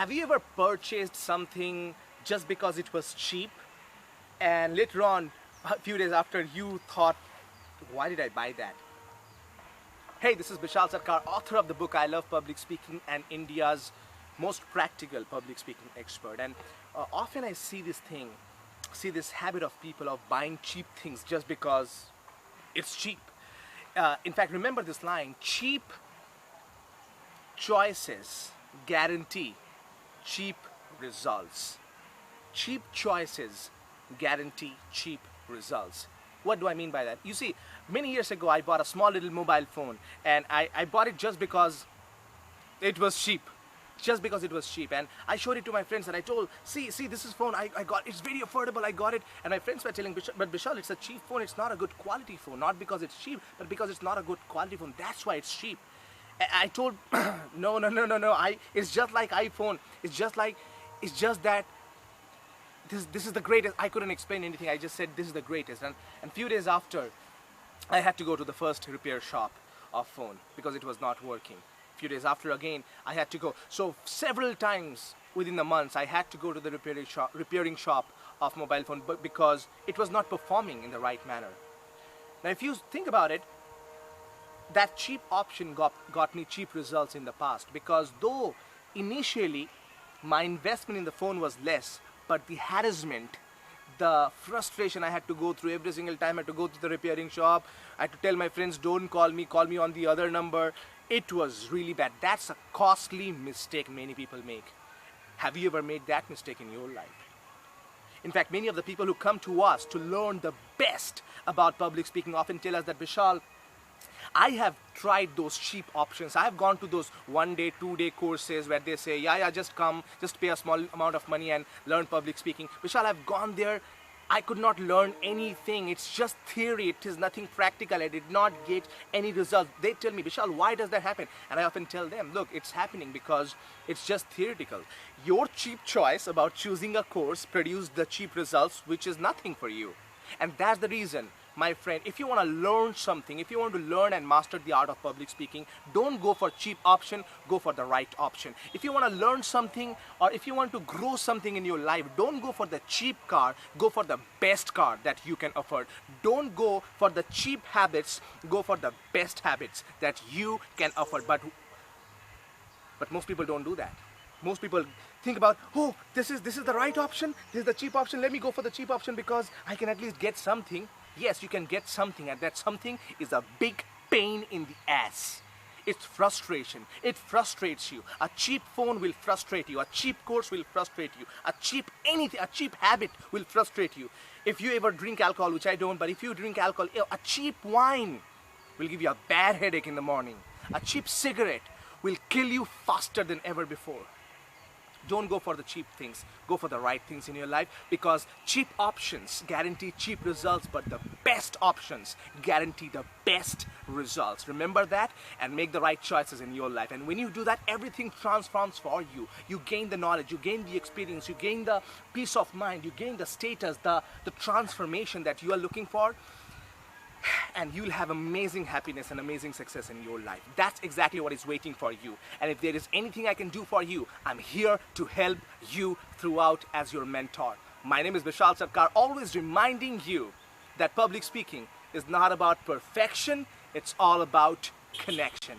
Have you ever purchased something just because it was cheap, and later on, a few days after, you thought, why did I buy that? Hey, this is Bishal Sarkar, author of the book I Love Public Speaking and India's most practical public speaking expert. And often I see this habit of people of buying cheap things just because it's cheap. In fact, remember this line: cheap choices guarantee cheap results. Cheap choices guarantee cheap results. What do I mean by that? You see, many years ago I bought a small little mobile phone, and I bought it just because it was cheap. Just because it was cheap, and I showed it to my friends and I told, see this is phone I got, it's very affordable, I got it. And my friends were telling, but Bishal, it's a cheap phone, it's not a good quality phone. Not because it's cheap, but because it's not a good quality phone, that's why it's cheap. I told, no, it's just like iPhone, it's just that this is the greatest. I couldn't explain anything, I just said this is the greatest. And few days after, I had to go to the first repair shop of phone because it was not working. Few days after, again I had to go. So several times within the months I had to go to the repairing shop of mobile phone, but because it was not performing in the right manner. Now if you think about it, that cheap option got me cheap results in the past, because though initially my investment in the phone was less, but the harassment, the frustration I had to go through every single time I had to go to the repairing shop, I had to tell my friends, don't call me on the other number. It was really bad. That's a costly mistake many people make. Have you ever made that mistake in your life? In fact, many of the people who come to us to learn the best about public speaking often tell us that, Bishal, I have tried those cheap options. I have gone to those 1-day, 2-day courses where they say, yeah, just come, just pay a small amount of money and learn public speaking. Bishal, I've gone there. I could not learn anything. It's just theory. It is nothing practical. I did not get any results. They tell me, Bishal, why does that happen? And I often tell them, look, it's happening because it's just theoretical. Your cheap choice about choosing a course produced the cheap results, which is nothing for you. And that's the reason, my friend, if you want to learn something, if you want to learn and master the art of public speaking, don't go for cheap option, go for the right option. If you want to learn something, or if you want to grow something in your life, don't go for the cheap car, go for the best car that you can afford. Don't go for the cheap habits, go for the best habits that you can afford. But most people don't do that. Most people think about, oh, this is the right option, this is the cheap option, let me go for the cheap option because I can at least get something. Yes, you can get something, and that something is a big pain in the ass. It's frustration. It frustrates you. A cheap phone will frustrate you. A cheap course will frustrate you. A cheap habit will frustrate you. If you ever drink alcohol, which I don't, but if you drink alcohol, a cheap wine will give you a bad headache in the morning. A cheap cigarette will kill you faster than ever before. Don't go for the cheap things, go for the right things in your life, because cheap options guarantee cheap results, but the best options guarantee the best results. Remember that, and make the right choices in your life. And when you do that, everything transforms for you. You gain the knowledge, you gain the experience, you gain the peace of mind, you gain the status, the transformation that you are looking for. And you'll have amazing happiness and amazing success in your life. That's exactly what is waiting for you. And if there is anything I can do for you, I'm here to help you throughout as your mentor. My name is Bishal Sarkar, always reminding you that public speaking is not about perfection, it's all about connection.